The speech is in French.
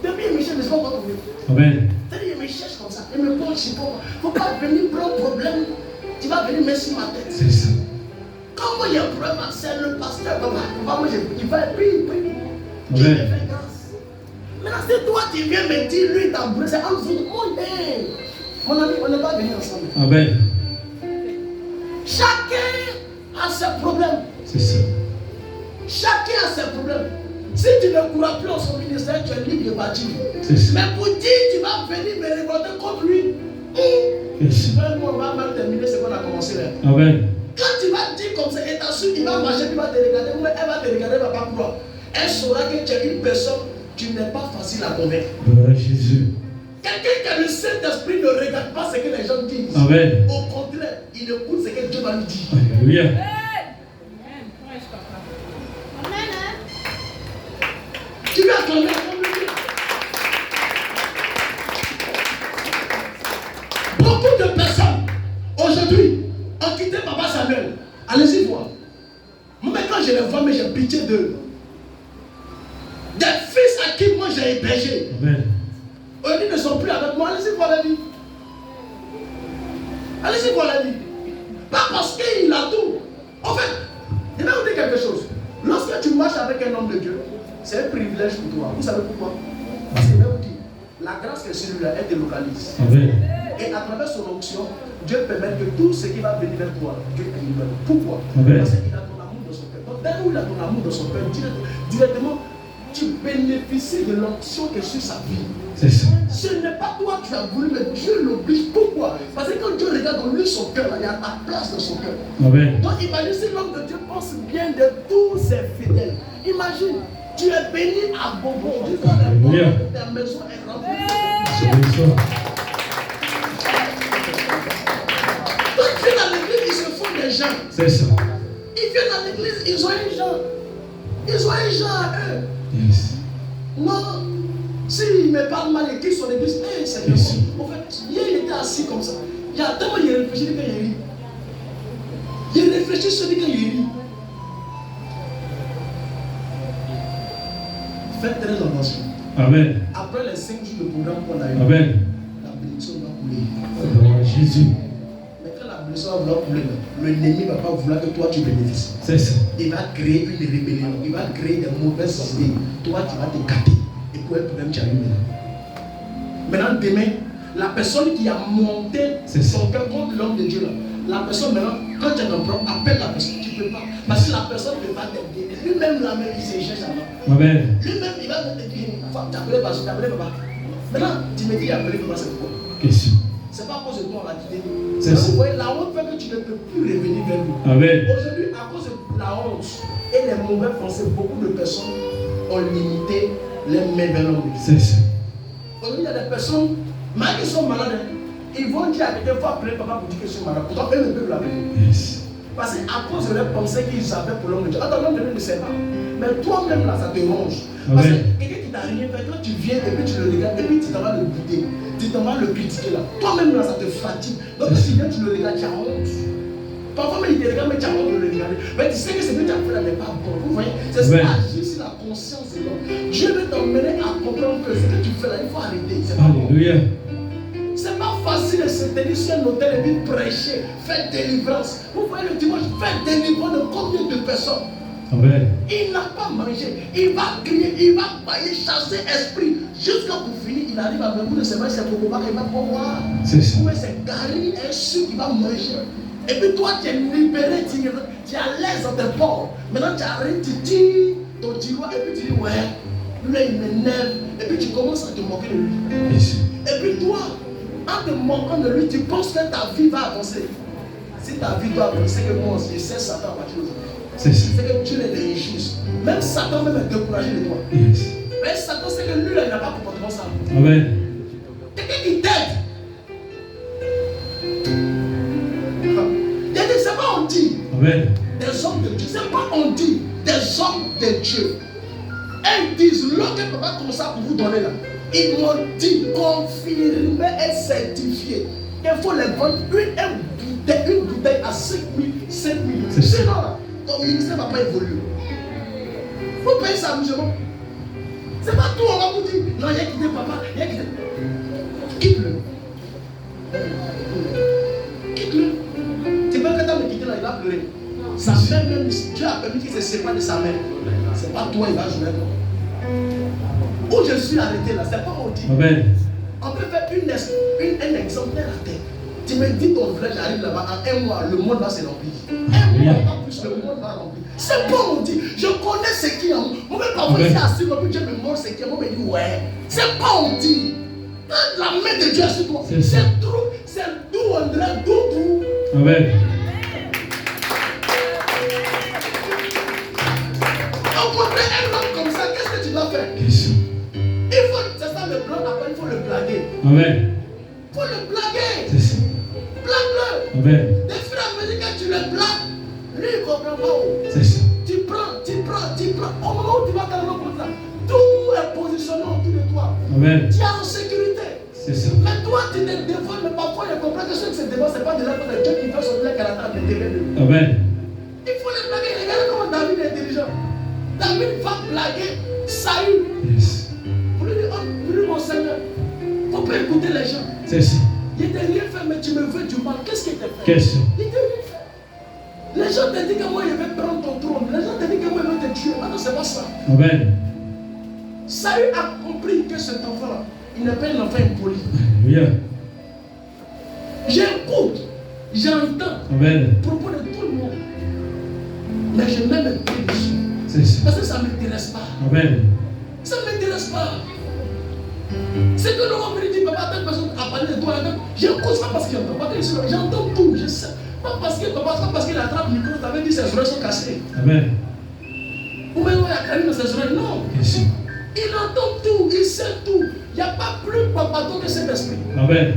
Depuis, il me cherche, je ne sais pas quoi trouver. Amen. C'est-à-dire, il me cherche comme ça. Il me pose, je ne sais pas. Il ne faut pas venir prendre problème. Tu vas venir mettre sur ma tête. C'est ça. Quand moi, il y a un problème, c'est le pasteur. Papa, moi, il va prier. Dieu me fait grâce. Maintenant, c'est toi qui viens me dire, lui, t'as brûlé, c'est en vous. Mon ami, on n'est pas venus ensemble. Amen. Chacun a ses problèmes. C'est ça. Chacun a ses problèmes. Si tu ne crois plus en son ministère, tu es libre de bâtir. Mais pour dire, tu vas venir me révolter contre lui. Moi, on va mal terminer ce qu'on a commencé là. Amen. Quand tu vas dire comme ça, et t'assures, il va marcher, il va te regarder, ou elle va te regarder, elle ne va pas croire. Elle saura que tu es une personne, tu n'es pas facile à convaincre. Jésus. Quelqu'un qui a le Saint-Esprit ne regarde pas ce que les gens disent. Amen. Au contraire, il écoute ce que Dieu va lui dire. Alléluia. Tu vas acclamer la beaucoup de personnes aujourd'hui ont quitté Papa Samuel. Allez-y voir. Moi, quand je les vois, mais j'ai pitié d'eux. Des fils à qui moi j'ai hébergé. Amen. Aujourd'hui ne sont plus avec moi. Allez-y voir la vie. Allez-y voir la vie. Pas parce qu'il a tout. En fait, je vais vous dire quelque chose. Lorsque tu marches avec un homme de Dieu, c'est un privilège pour toi. Vous savez pourquoi? Parce que je vais vous dire, la grâce que celui-là, elle te localise. Amen. Et à travers son onction, Dieu permet que tout ce qui va venir vers toi, Dieu te libère. Pourquoi? Amen. Parce qu'il a ton amour dans son cœur. Donc, dès où il a ton amour dans son cœur, directement, tu bénéficies de l'onction qui est sur sa vie. C'est ça. Ce n'est pas toi qui as voulu, mais Dieu l'oblige. Pourquoi? Parce que quand Dieu regarde dans lui son cœur, il y a ta place dans son cœur. Amen. Donc imagine si l'homme de Dieu pense bien de tous ses fidèles. Imagine, tu es béni à Bobo. Ta maison est remplie. C'est ça. Quand ils viennent à l'église, ils se font des gens. C'est ça. Ils viennent à l'église, ils ont un genre. Ils ont un genre à eux. Yes. Non. S'ils me parlent mal et qu'ils sont l'église, c'est bien. En fait, hier il était assis comme ça. Il y a tellement il réfléchit quand il rit. Il réfléchit sur lui quand il rit. Faites très attention. Amen. Après les 5 jours de programme qu'on a eu, Amen. la bénédiction va couler. Jésus. Mais quand la bénédiction va vouloir couler, l'ennemi ne va pas vouloir que toi tu bénéficies. C'est ça. Il va créer une rébellion, il va créer des mauvaises idées. Toi tu vas te gâter. Et pour un problème, tu as eu. Maintenant, demain, la personne qui a monté son cœur contre l'homme de Dieu, là, la personne maintenant, quand tu as un problème, appelle la personne, tu ne peux pas. Parce que la personne ne peut pas t'aider. Lui-même, là, même, il se cherche avant. Amen. Lui-même, il va te dire, t'appeler parce que t'appelles papa. Maintenant, tu me dis, appeler papa, c'est pourquoi? Question. C'est pas à cause de toi, on l'a quitté. C'est ça. Vous voyez, la honte fait que tu ne peux plus revenir vers lui. Amen. Aujourd'hui, à cause de la honte et les mauvais pensées, beaucoup de personnes ont limité les mains vers l'homme. C'est ça. Aujourd'hui, il y a des personnes, même qui sont malades, ils vont dire à quelqu'un, il faut appeler papa pour dire qu'ils sont malades. Pourtant, eux ne peuvent l'appeler. Yes. Parce qu'à cause de leurs pensées qu'ils avaient pour l'homme de Dieu. Attends, l'homme de Dieu ne sait pas. Mais toi-même, là, ça te ronge. Parce que quelqu'un qui t'a rien fait, toi, tu viens et puis tu le regardes, et puis tu t'en vas le goûter. Tu t'en vas le critiquer là. Toi-même, là, ça te fatigue. Donc, si tu viens, tu le regardes, tu as honte. Parfois, même il te regarde, mais tu as honte de le regarder. Mais tu sais que ce que tu as fait là n'est pas bon. Vous voyez, c'est ce qui agit sur la conscience de l'homme. Dieu veut t'emmener à comprendre que ce que tu fais là, il faut arrêter. C'est pas bon. Alléluia. C'est pas facile de se tenir sur un hôtel et puis prêcher, faire délivrance. Vous voyez le dimanche, faire délivrance de combien de personnes? Amen. Il n'a pas mangé, il va crier, il va bailler, chasser esprit. Jusqu'à pour finir, il arrive à me dire, c'est vrai, c'est pour moi qu'il va pouvoir. C'est ça. Oui, c'est Gary, un sucre qui va manger. Et puis toi, tu es libéré, tu es à l'aise dans tes ports. Maintenant, tu arrives, tu tires ton tiroir et puis tu dis, ouais, lui, il m'énerve. Et puis tu commences à te moquer de lui. Yes. Et puis toi, en te moquant de lui, tu penses que ta vie va avancer. Si ta vie doit avancer, que moi aussi, je sais Satan à partir d'aujourd'hui. C'est ça. C'est que Dieu est injuste. Même Satan même est découragé de toi. Yes. Mais Satan sait que lui, là, il n'a pas comportement ça. Amen. Quelqu'un qui t'aide. C'est pas on dit. Amen. Des hommes de Dieu. C'est pas on dit. Des hommes de Dieu. Ils disent, lorsque papa comme ça pour vous donner là, ils m'ont dit, confirmé et certifié. Il faut les vendre une bouteille à 5 000, 5 000. Sinon, là, ton ministère ne va pas évoluer. Vous payez ça amusement. C'est pas tout, on va vous dire. Non, il a quitté papa. Il a quitté. Quitte-le. Quitte-le. Tu peux que tu me quitter là, il va pleurer. Sa mère même, Dieu a permis qu'il se sépare de sa mère. C'est pas toi, il va jouer toi. Où je suis arrêté là, c'est pas on dit. Amen. On peut faire un exemplaire à terre. Tu me dis ton frère, j'arrive là-bas, en un mois, le monde va se remplir. Un mois, pas plus, le monde va remplir. C'est pas on dit. Je connais ce qui est en moi. Moi, même parfois, ici, assis, Dieu me montre ce qui est en moi. Me dit, ouais. C'est pas on dit. Quand la main de Dieu est sur toi, c'est trop, c'est d'où on dirait, d'où. Amen. On connaît un homme comme ça, qu'est-ce que tu dois faire? Question. Il faut, c'est ça le plan, après il faut le blaguer. Amen. Il faut le blaguer. C'est ça. Blague-le. Amen. Des frères à mesure que tu le blagues, lui il ne comprend pas. C'est ça. Tu prends. Au moment où tu vas dans le monde là, tout est positionné autour de toi. Amen. Tu es en sécurité. C'est ça. Mais toi tu te dévoiles, mais parfois il comprend que ceux qui se dévoilent, ce n'est pas de l'âme de Dieu qui fait sortir les caractères de Dieu. Amen. Il faut les blaguer. Regardez comment David est intelligent. David va blaguer Saül. Yes. Pour lui dire, oh, mon Seigneur, il ne faut pas écouter les gens. C'est ça. Il t'a rien fait, mais tu me veux du mal. Qu'est-ce qu'il t'a fait? Question. Il t'a rien fait. Les gens te disent que moi, je vais prendre ton trône. Les gens te disent que moi, je vais te tuer. Maintenant, c'est pas ça. Amen. Saül a compris que cet enfant-là, il n'est pas un enfant impoli. Alléluia. J'écoute, j'entends Amen. propos de tout le monde. Mais je mets mes pieds dessus. C'est ça. Parce que ça ne m'intéresse pas. Amen. Ça ne m'intéresse pas. C'est que l'homme me dit, papa, telle personne a parlé de toi. J'écoute pas parce qu'il entend. J'entends tout, je sais. Pas parce qu'il attrape le micro, tu avais dit ses oreilles sont cassées. Amen. Ou même il y a quand même ses oreilles. Non. Question. Il entend tout, il sait tout. Il n'y a pas plus papato que cet esprit. Amen.